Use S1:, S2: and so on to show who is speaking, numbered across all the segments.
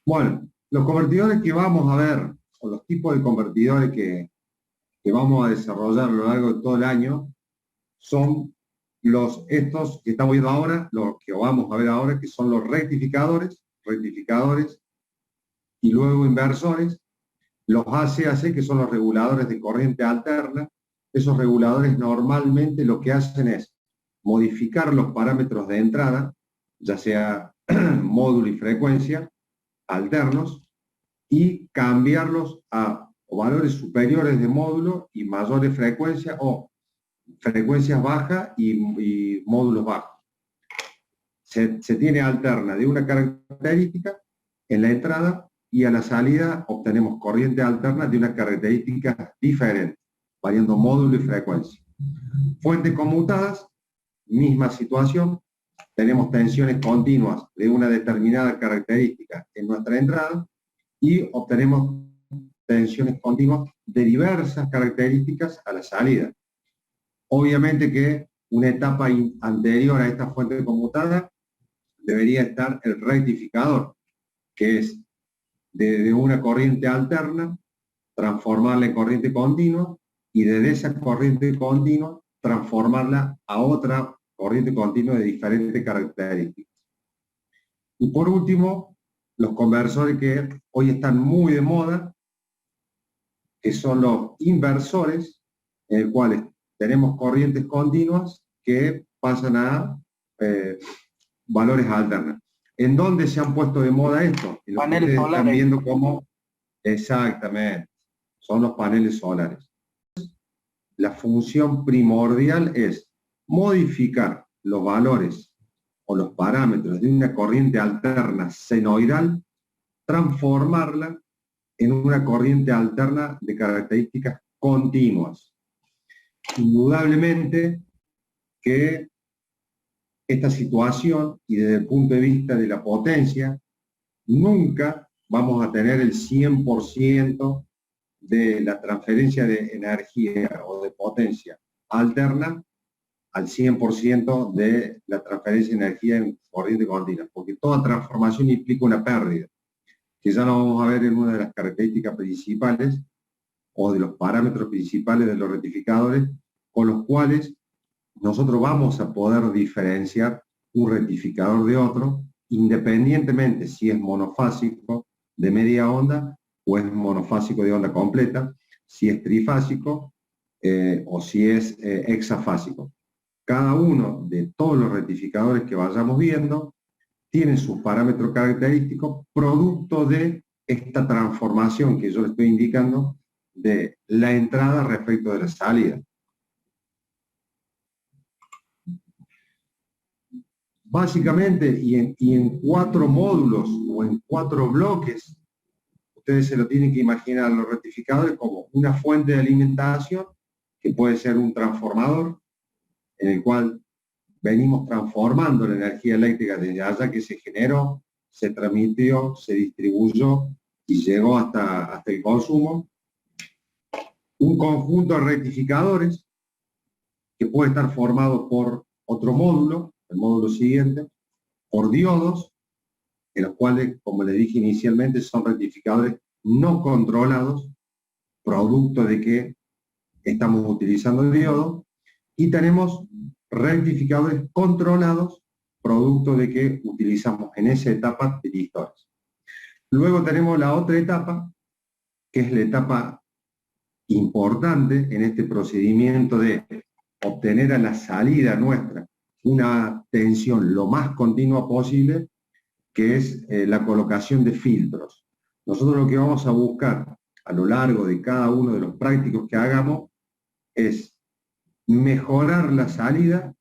S1: Bueno, los convertidores que vamos a ver, o los tipos de convertidores que vamos a desarrollar a lo largo de todo el año, son estos que estamos viendo ahora, los que vamos a ver ahora, que son los rectificadores, y luego inversores, los ACAC, que son los reguladores de corriente alterna. Esos reguladores normalmente lo que hacen es modificar los parámetros de entrada, ya sea módulo y frecuencia, alternos, y cambiarlos a valores superiores de módulo y mayores frecuencias, o frecuencias bajas y módulos bajos. Se tiene alterna de una característica en la entrada, y a la salida obtenemos corriente alterna de una característica diferente, variando módulo y frecuencia. Fuentes conmutadas, misma situación, tenemos tensiones continuas de una determinada característica en nuestra entrada, y obtenemos tensiones continuas de diversas características a la salida. Obviamente que una etapa anterior a esta fuente conmutada debería estar el rectificador, que es de una corriente alterna, transformarla en corriente continua, y desde esa corriente continua transformarla a otra corriente continua de diferentes características. Y por último, los conversores que hoy están muy de moda, que son los inversores, en el cual tenemos corrientes continuas que pasan a valores alternos. ¿En dónde se han puesto de moda esto? En lo que ustedes están viendo como, exactamente, son los paneles solares. La función primordial es modificar los valores o los parámetros de una corriente alterna senoidal, transformarla en una corriente alterna de características continuas. Indudablemente que esta situación, y desde el punto de vista de la potencia, nunca vamos a tener el 100% de la transferencia de energía o de potencia alterna al 100% de la transferencia de energía en corriente continua, porque toda transformación implica una pérdida, que ya lo vamos a ver en una de las características principales o de los parámetros principales de los rectificadores, con los cuales nosotros vamos a poder diferenciar un rectificador de otro, independientemente si es monofásico de media onda o es monofásico de onda completa, si es trifásico o si es hexafásico. Cada uno de todos los rectificadores que vayamos viendo tiene sus parámetros característicos producto de esta transformación que yo le estoy indicando de la entrada respecto de la salida. Básicamente, y en 4 módulos o en 4 bloques, ustedes se lo tienen que imaginar los rectificadores como una fuente de alimentación, que puede ser un transformador, en el cual venimos transformando la energía eléctrica desde allá que se generó, se transmitió, se distribuyó y llegó hasta el consumo. Un conjunto de rectificadores que puede estar formado por otro módulo, el módulo siguiente, por diodos, en los cuales, como les dije inicialmente, son rectificadores no controlados, producto de que estamos utilizando el diodo, y tenemos rectificadores controlados, producto de que utilizamos en esa etapa distores. Luego tenemos la otra etapa, que es la etapa importante en este procedimiento de obtener a la salida nuestra una tensión lo más continua posible, que es la colocación de filtros. Nosotros lo que vamos a buscar a lo largo de cada uno de los prácticos que hagamos es mejorar la salida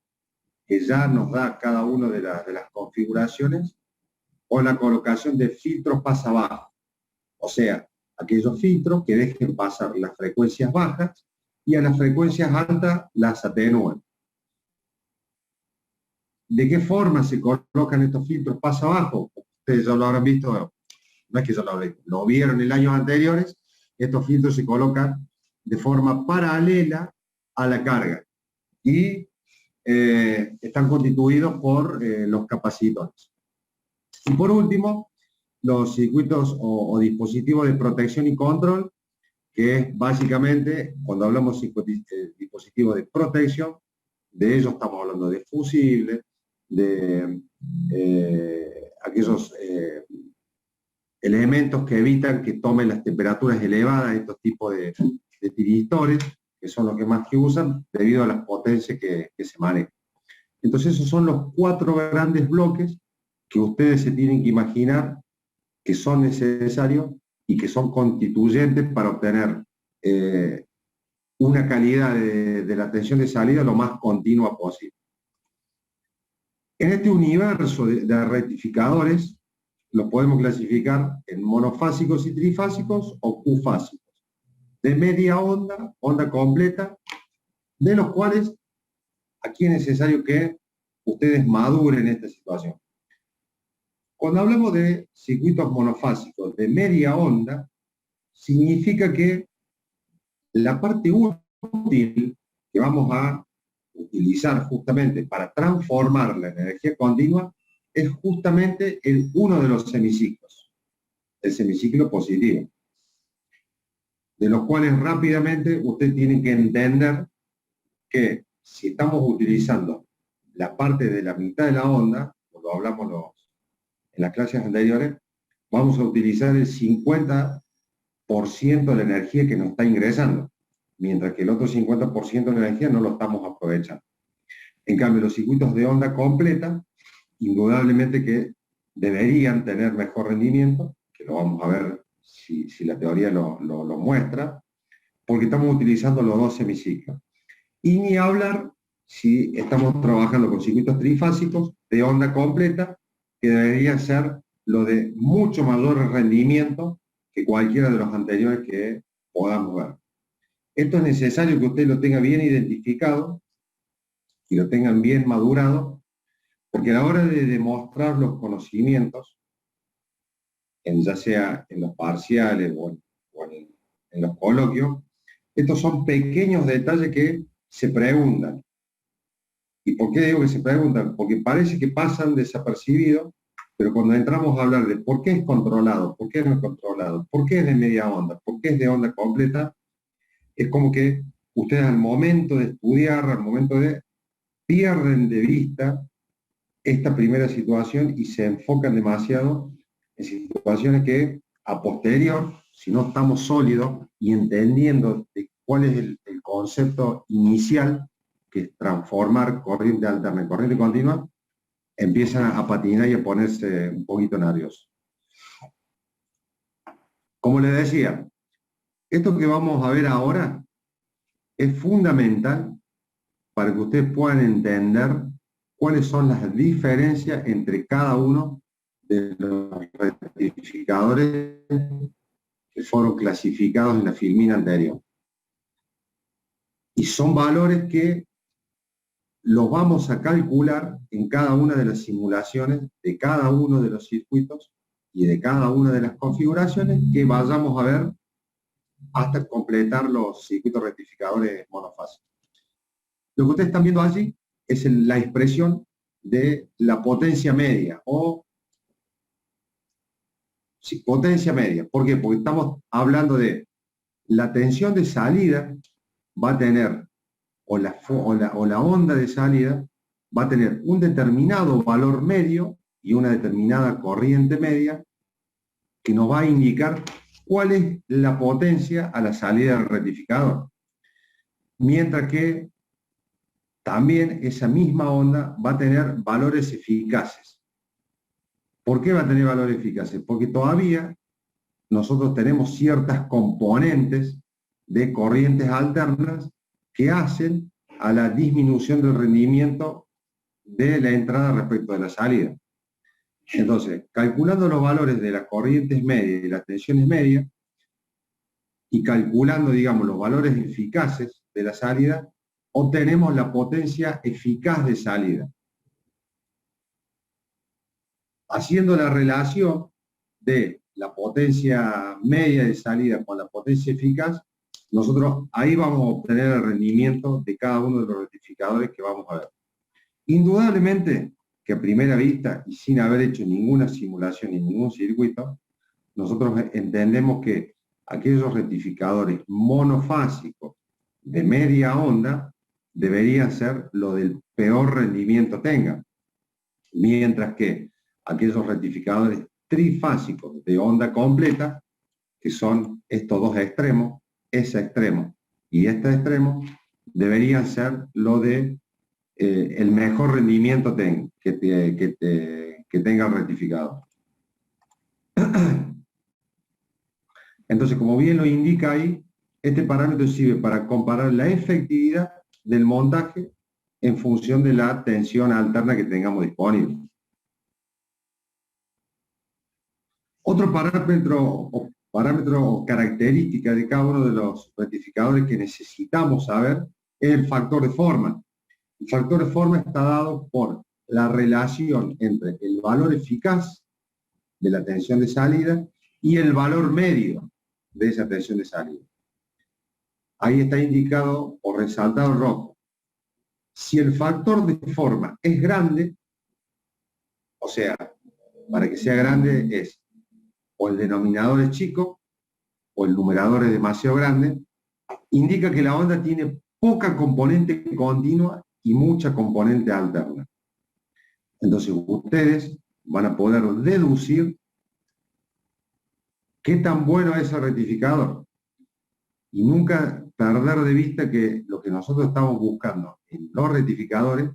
S1: que ya nos da cada una de las configuraciones, o la colocación de filtros pasa abajo, o sea, aquellos filtros que dejen pasar las frecuencias bajas y a las frecuencias altas las atenúan. ¿De qué forma se colocan estos filtros pasa abajo? Ustedes ya lo habrán visto, no es que ya lo habrán visto, lo vieron en años anteriores. Estos filtros se colocan de forma paralela a la carga y están constituidos por los capacitores. Y por último, los circuitos o dispositivos de protección y control, que es básicamente, cuando hablamos de dispositivos de protección, de ellos estamos hablando de fusibles, de aquellos elementos que evitan que tomen las temperaturas elevadas, estos tipos de tiristores, que son los que más que usan, debido a las potencias que se manejan. Entonces esos son los 4 grandes bloques que ustedes se tienen que imaginar que son necesarios y que son constituyentes para obtener una calidad de la tensión de salida lo más continua posible. En este universo de rectificadores, los podemos clasificar en monofásicos y trifásicos o cufásicos, de media onda, onda completa, de los cuales aquí es necesario que ustedes maduren esta situación. Cuando hablamos de circuitos monofásicos de media onda, significa que la parte útil que vamos a utilizar justamente para transformar la energía continua es justamente uno de los semiciclos, el semiciclo positivo, de los cuales rápidamente usted tiene que entender que si estamos utilizando la parte de la mitad de la onda, como lo hablamos en las clases anteriores, vamos a utilizar el 50% de la energía que nos está ingresando, mientras que el otro 50% de la energía no lo estamos aprovechando. En cambio, los circuitos de onda completa, indudablemente que deberían tener mejor rendimiento, que lo vamos a ver si la teoría lo muestra, porque estamos utilizando los 2 semiciclos. Y ni hablar si estamos trabajando con circuitos trifásicos de onda completa, que debería ser lo de mucho mayor rendimiento que cualquiera de los anteriores que podamos ver. Esto es necesario que usted lo tenga bien identificado y lo tengan bien madurado, porque a la hora de demostrar los conocimientos, ya sea en los parciales o en los coloquios, estos son pequeños detalles que se preguntan. ¿Y por qué digo que se preguntan? Porque parece que pasan desapercibidos, pero cuando entramos a hablar de por qué es controlado, por qué no es controlado, por qué es de media onda, por qué es de onda completa, es como que ustedes al momento de estudiar, al momento pierden de vista esta primera situación y se enfocan demasiado en situaciones que a posterior, si no estamos sólidos y entendiendo de cuál es el concepto inicial, que es transformar corriente alterna en corriente continua, empiezan a patinar y a ponerse un poquito nerviosos. Como les decía, esto que vamos a ver ahora es fundamental para que ustedes puedan entender cuáles son las diferencias entre cada uno de los rectificadores que fueron clasificados en la filmina anterior. Y son valores que los vamos a calcular en cada una de las simulaciones de cada uno de los circuitos y de cada una de las configuraciones que vayamos a ver hasta completar los circuitos rectificadores monofásicos. Lo que ustedes están viendo allí es la expresión de la potencia media, o sí, potencia media. ¿Por qué? Porque estamos hablando de la tensión de salida va a tener, o la onda de salida va a tener un determinado valor medio y una determinada corriente media que nos va a indicar cuál es la potencia a la salida del rectificador. Mientras que también esa misma onda va a tener valores eficaces. ¿Por qué va a tener valores eficaces? Porque todavía nosotros tenemos ciertas componentes de corrientes alternas que hacen a la disminución del rendimiento de la entrada respecto de la salida. Entonces, calculando los valores de las corrientes medias y las tensiones medias, y calculando, digamos, los valores eficaces de la salida, obtenemos la potencia eficaz de salida. Haciendo la relación de la potencia media de salida con la potencia eficaz, nosotros ahí vamos a obtener el rendimiento de cada uno de los rectificadores que vamos a ver. Indudablemente que a primera vista y sin haber hecho ninguna simulación ni ningún circuito, nosotros entendemos que aquellos rectificadores monofásicos de media onda deberían ser lo del peor rendimiento tengan, mientras que aquellos rectificadores trifásicos de onda completa, que son estos dos extremos, ese extremo y este extremo, deberían ser lo de el mejor rendimiento que tenga el rectificador. Entonces, como bien lo indica ahí, este parámetro sirve para comparar la efectividad del montaje en función de la tensión alterna que tengamos disponible. Otro parámetro o característica de cada uno de los rectificadores que necesitamos saber es el factor de forma. El factor de forma está dado por la relación entre el valor eficaz de la tensión de salida y el valor medio de esa tensión de salida. Ahí está indicado o resaltado en rojo. Si el factor de forma es grande, o sea, para que sea grande es o el denominador es chico o el numerador es demasiado grande, indica que la onda tiene poca componente continua y mucha componente alterna. Entonces ustedes van a poder deducir qué tan bueno es el rectificador. Y nunca perder de vista que lo que nosotros estamos buscando en los rectificadores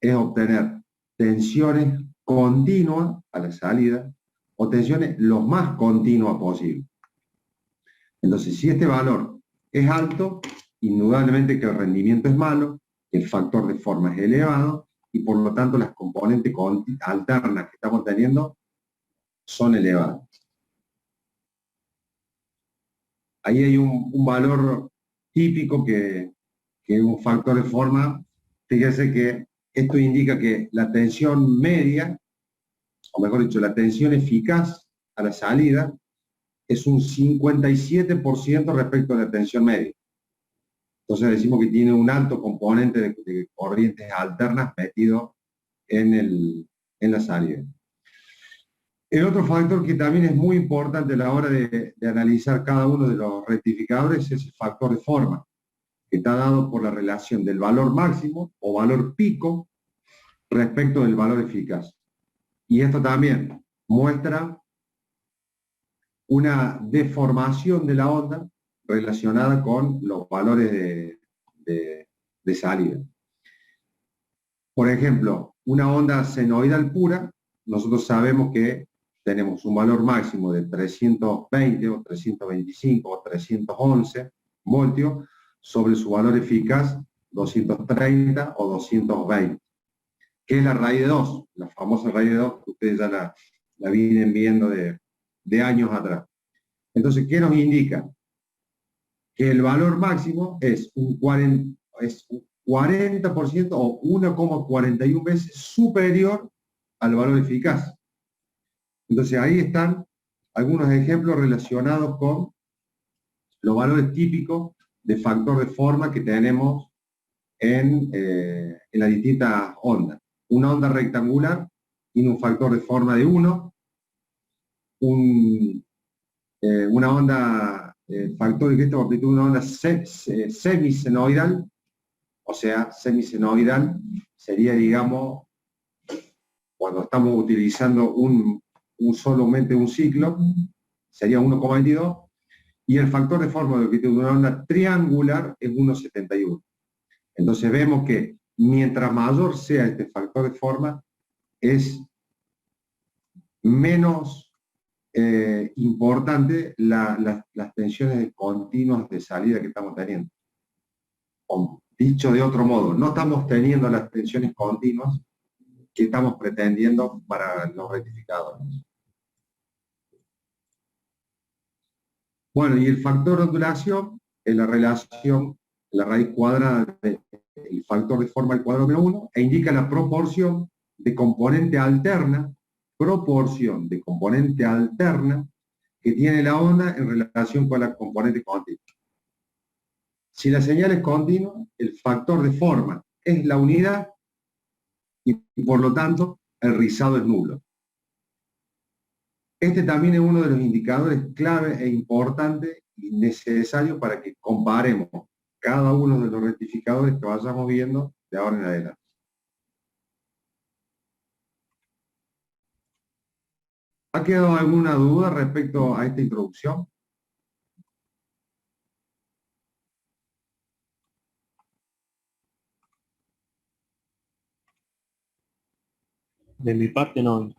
S1: es obtener tensiones continuas a la salida o tensiones lo más continuas posible. Entonces, si este valor es alto, indudablemente que el rendimiento es malo, el factor de forma es elevado y por lo tanto las componentes alternas que estamos teniendo son elevadas. Ahí hay un valor típico que es un factor de forma. Fíjense que esto indica que la tensión media, o mejor dicho, la tensión eficaz a la salida es un 57% respecto a la tensión media. Entonces decimos que tiene un alto componente de corrientes alternas metido en la salida. El otro factor que también es muy importante a la hora de analizar cada uno de los rectificadores es el factor de forma, que está dado por la relación del valor máximo o valor pico respecto del valor eficaz. Y esto también muestra una deformación de la onda relacionada con los valores de salida. Por ejemplo, una onda senoidal pura, nosotros sabemos que tenemos un valor máximo de 320 o 325 o 311 voltios sobre su valor eficaz 230 o 220, que es la raíz de 2, la famosa raíz de 2 que ustedes ya la vienen viendo de años atrás. Entonces, ¿qué nos indica? Que el valor máximo es un 40% o 1,41 veces superior al valor eficaz. Entonces ahí están algunos ejemplos relacionados con los valores típicos de factor de forma que tenemos en las distintas ondas. Una onda rectangular tiene un factor de forma de 1, una onda, factor de esta amplitud, una onda semisenoidal, o sea, semisenoidal sería, digamos, cuando estamos utilizando solamente un ciclo, sería 1,22, y el factor de forma de una onda triangular es 1,71. Entonces vemos que mientras mayor sea este factor de forma, es menos importante las tensiones continuas de salida que estamos teniendo. O, dicho de otro modo, no estamos teniendo las tensiones continuas que estamos pretendiendo para los rectificadores. Bueno, y el factor de ondulación es la relación, la raíz cuadrada del factor de forma al cuadrado menos 1, e indica la proporción de componente alterna que tiene la onda en relación con la componente continua. Si la señal es continua, el factor de forma es la unidad y por lo tanto el rizado es nulo. Este también es uno de los indicadores clave e importantes y necesarios para que comparemos cada uno de los rectificadores que vayamos viendo de ahora en adelante. ¿Ha quedado alguna duda respecto a esta introducción?
S2: De mi parte no.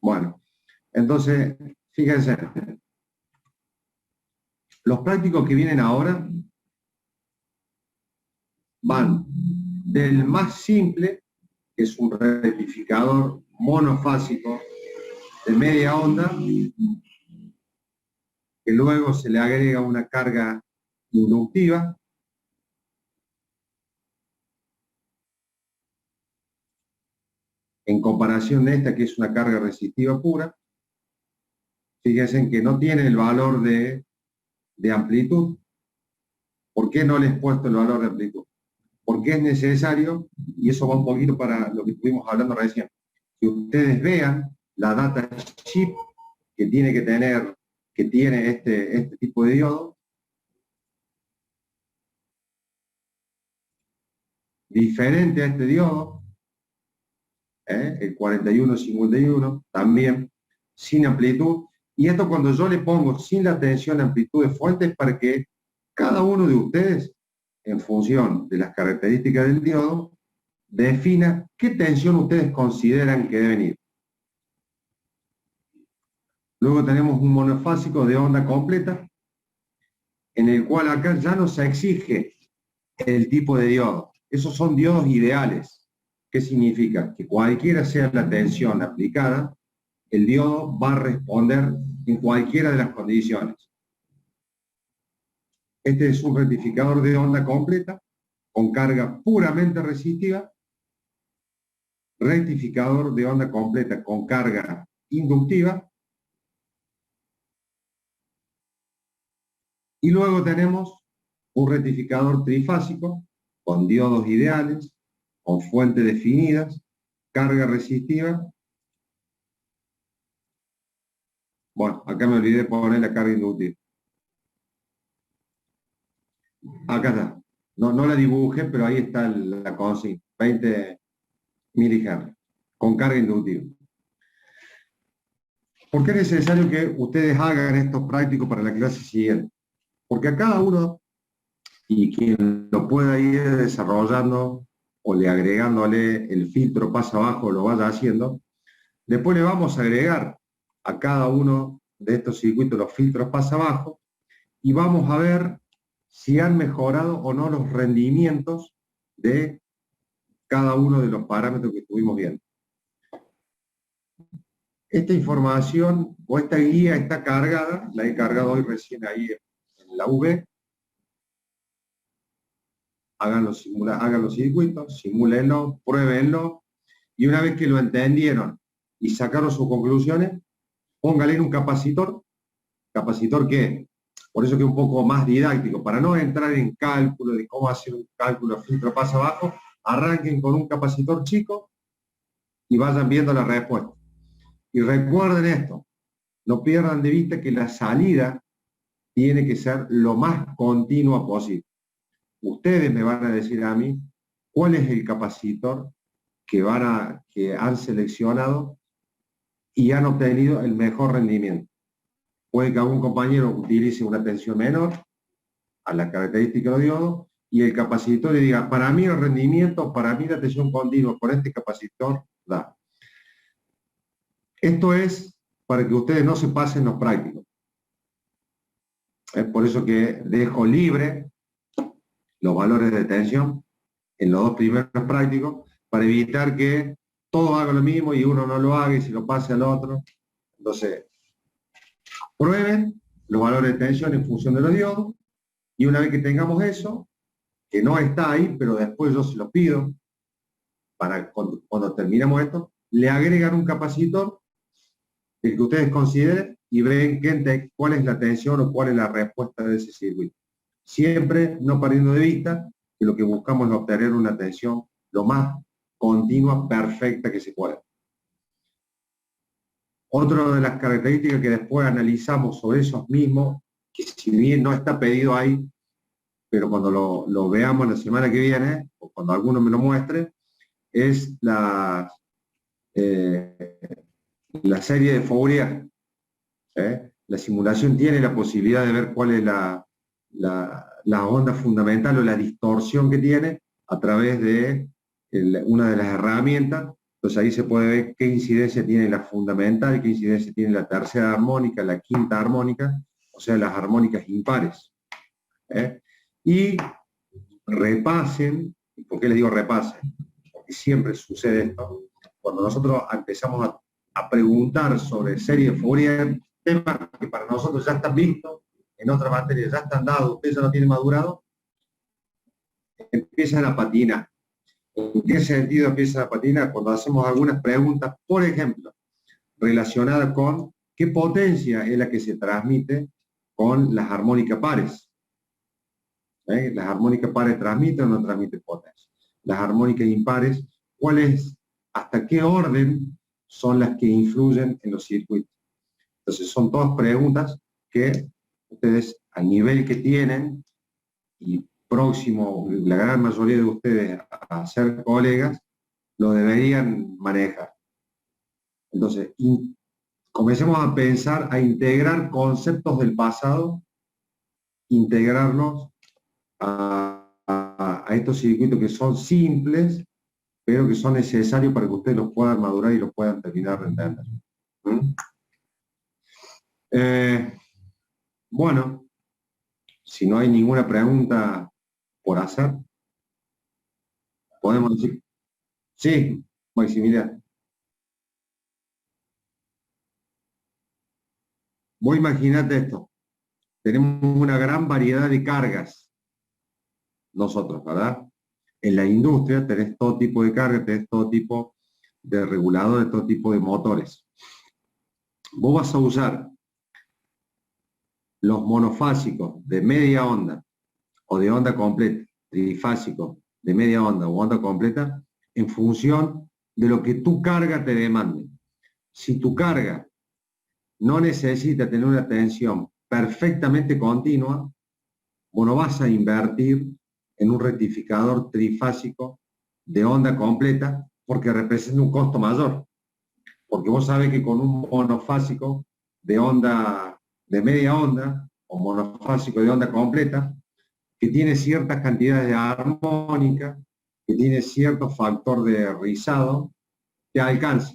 S1: Bueno, entonces, fíjense, los prácticos que vienen ahora van del más simple, que es un rectificador monofásico de media onda, que luego se le agrega una carga inductiva, en comparación de esta, que es una carga resistiva pura. Fíjense que no tiene el valor de amplitud. ¿Por qué no les he puesto el valor de amplitud? Porque es necesario, y eso va un poquito para lo que estuvimos hablando recién, que ustedes vean la data chip que tiene que tener, que tiene este tipo de diodo, diferente a este diodo, el 4151, también sin amplitud. Y esto cuando yo le pongo sin la tensión de amplitud de fuente es para que cada uno de ustedes, en función de las características del diodo, defina qué tensión ustedes consideran que deben ir. Luego tenemos un monofásico de onda completa, en el cual acá ya no se exige el tipo de diodo. Esos son diodos ideales. ¿Qué significa? Que cualquiera sea la tensión aplicada, el diodo va a responder en cualquiera de las condiciones. Este es un rectificador de onda completa, con carga puramente resistiva, rectificador de onda completa con carga inductiva, y luego tenemos un rectificador trifásico con diodos ideales, con fuentes definidas, carga resistiva. Bueno, acá me olvidé de poner la carga inductiva. Acá está. No la dibujé, pero ahí está la consigna. 20 milihertz con carga inductiva. ¿Por qué es necesario que ustedes hagan estos prácticos para la clase siguiente? Porque a cada uno, y quien lo pueda ir desarrollando o le agregándole el filtro pasa abajo, lo vaya haciendo, después le vamos a agregar a cada uno de estos circuitos los filtros pasa abajo y vamos a ver si han mejorado o no los rendimientos de cada uno de los parámetros que estuvimos viendo. Esta información o esta guía está cargada, la he cargado hoy recién ahí en la V. Hagan los circuitos, simúlenlo, pruébenlo, y una vez que lo entendieron y sacaron sus conclusiones, póngale en un capacitor que, por eso que es un poco más didáctico, para no entrar en cálculo de cómo hacer un cálculo filtro pasa abajo, arranquen con un capacitor chico y vayan viendo la respuesta. Y recuerden esto, no pierdan de vista que la salida tiene que ser lo más continua posible. Ustedes me van a decir a mí cuál es el capacitor que han seleccionado y han obtenido el mejor rendimiento. Puede que algún compañero utilice una tensión menor a la característica de diodo y el capacitor le diga, para mí el rendimiento, para mí la tensión continua con este capacitor da. Esto es para que ustedes no se pasen los prácticos. Es por eso que dejo libre los valores de tensión en los dos primeros prácticos, para evitar que todos hagan lo mismo y uno no lo haga y se lo pase al otro. Entonces, prueben los valores de tensión en función de los diodos, y una vez que tengamos eso, que no está ahí, pero después yo se lo pido, para cuando terminemos esto, le agregan un capacitor, el que ustedes consideren, y ven cuál es la tensión o cuál es la respuesta de ese circuito. Siempre no perdiendo de vista que lo que buscamos es obtener una tensión lo más continua perfecta que se pueda. Otra de las características que después analizamos sobre esos mismos, que si bien no está pedido ahí, pero cuando lo veamos la semana que viene, o cuando alguno me lo muestre, es la serie de Fourier. La simulación tiene la posibilidad de ver cuál es la onda fundamental o la distorsión que tiene a través de una de las herramientas. Entonces ahí se puede ver qué incidencia tiene la fundamental, qué incidencia tiene la tercera armónica, la quinta armónica, o sea, las armónicas impares. Y repasen, ¿por qué les digo repasen? Porque siempre sucede esto. Cuando nosotros empezamos a preguntar sobre serie de Fourier, temas que para nosotros ya están vistos, en otras materias ya están dados, ustedes ya lo tienen madurado, empiezan a patinar. ¿En qué sentido empiezan a patinar? Cuando hacemos algunas preguntas, por ejemplo, relacionadas con qué potencia es la que se transmite con las armónicas pares. Las armónicas pares transmiten o no transmiten potencia. Las armónicas impares, ¿cuál es, hasta qué orden son las que influyen en los circuitos? Entonces son todas preguntas que ustedes, al nivel que tienen, y próximo, la gran mayoría de ustedes a ser colegas, lo deberían manejar. Entonces, comencemos a pensar, a integrar conceptos del pasado, integrarlos a estos circuitos que son simples, pero que son necesarios para que ustedes los puedan madurar y los puedan terminar de entender. Bueno, si no hay ninguna pregunta por hacer, podemos decir, sí, Maximiliano. Vos imaginate esto, tenemos una gran variedad de cargas, nosotros, ¿verdad? En la industria tenés todo tipo de cargas, tenés todo tipo de reguladores, todo tipo de motores. Vos vas a usar los monofásicos de media onda o de onda completa, trifásicos de media onda o onda completa, en función de lo que tu carga te demande. Si tu carga no necesita tener una tensión perfectamente continua, vos no vas a invertir en un rectificador trifásico de onda completa porque representa un costo mayor. Porque vos sabés que con un monofásico de onda de media onda o monofásico de onda completa, que tiene ciertas cantidades de armónica, que tiene cierto factor de rizado, te alcanza.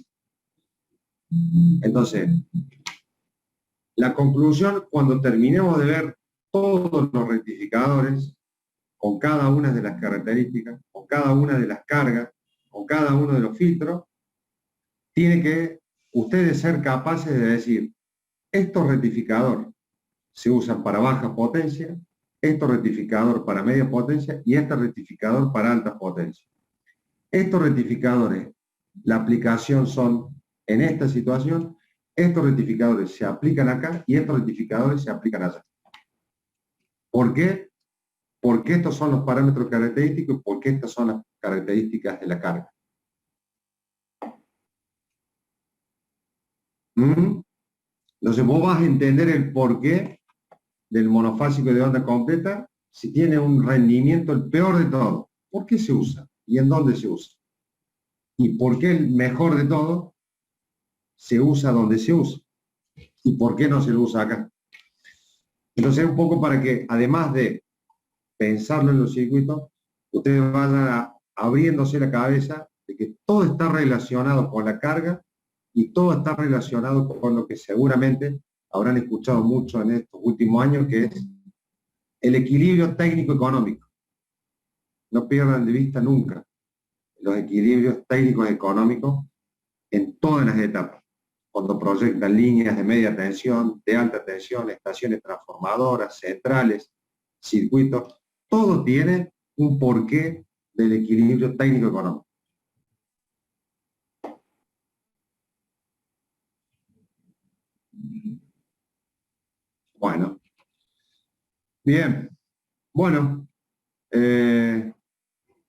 S1: Entonces, la conclusión, cuando terminemos de ver todos los rectificadores, con cada una de las características, con cada una de las cargas, con cada uno de los filtros, tiene que ustedes ser capaces de decir, estos rectificadores se usan para baja potencia, estos rectificadores para media potencia y este rectificador para alta potencia. Estos rectificadores, la aplicación son en esta situación, estos rectificadores se aplican acá y estos rectificadores se aplican allá. ¿Por qué? Porque estos son los parámetros característicos y porque estas son las características de la carga. Entonces vos vas a entender el porqué del monofásico de onda completa si tiene un rendimiento el peor de todo. ¿Por qué se usa? ¿Y en dónde se usa? ¿Y por qué el mejor de todo se usa donde se usa? ¿Y por qué no se lo usa acá? Entonces un poco para que, además de pensarlo en los circuitos, ustedes vayan abriéndose la cabeza de que todo está relacionado con la carga y todo está relacionado con lo que seguramente habrán escuchado mucho en estos últimos años, que es el equilibrio técnico-económico. No pierdan de vista nunca los equilibrios técnicos económicos en todas las etapas. Cuando proyectan líneas de media tensión, de alta tensión, estaciones transformadoras, centrales, circuitos, todo tiene un porqué del equilibrio técnico-económico. Bueno, bien. Bueno,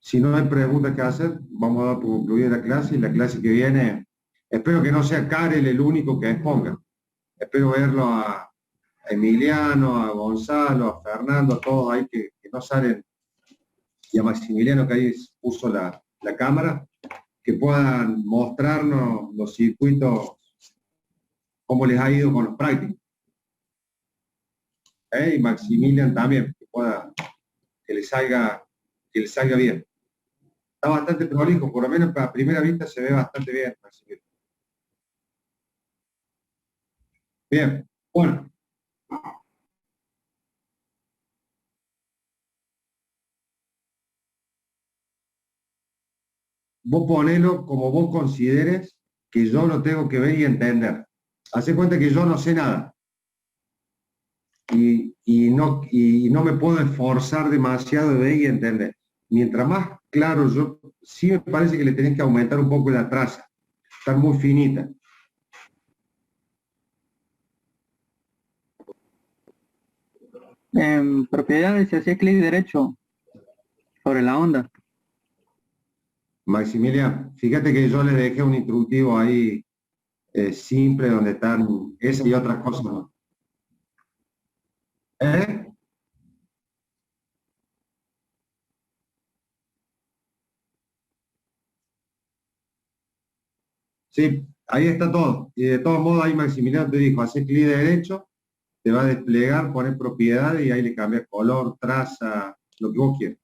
S1: Si no hay preguntas que hacer, vamos a dar por concluida la clase, y la clase que viene, espero que no sea Karel el único que exponga. Espero verlo a Emiliano, a Gonzalo, a Fernando, a todos ahí que no salen, y a Maximiliano, que ahí puso la cámara, que puedan mostrarnos los circuitos, cómo les ha ido con los prácticos. Y Maximiliano también, que les salga bien. Está bastante prolijo, por lo menos a primera vista se ve bastante bien, Maximiliano. Bien, bueno. Vos ponelo como vos consideres que yo lo tengo que ver y entender. Hace cuenta que yo no sé nada. Y no me puedo esforzar demasiado de ver y entender. Mientras más claro, yo sí me parece que le tenés que aumentar un poco la traza, estar muy finita.
S3: En propiedades se hacía clic derecho sobre la onda.
S1: Maximiliano, fíjate que yo le dejé un instructivo ahí simple donde están esas y otras cosas, ¿no? ¿Eh? Sí, ahí está todo. Y de todos modos ahí Maximiliano te dijo, hace clic derecho, te va a desplegar, poner propiedades y ahí le cambias color, traza, lo que vos quieras.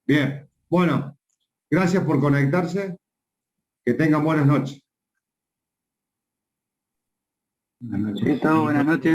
S1: Bien, bueno, gracias por conectarse, que tengan buenas noches.
S3: Sí, todo, buenas noches.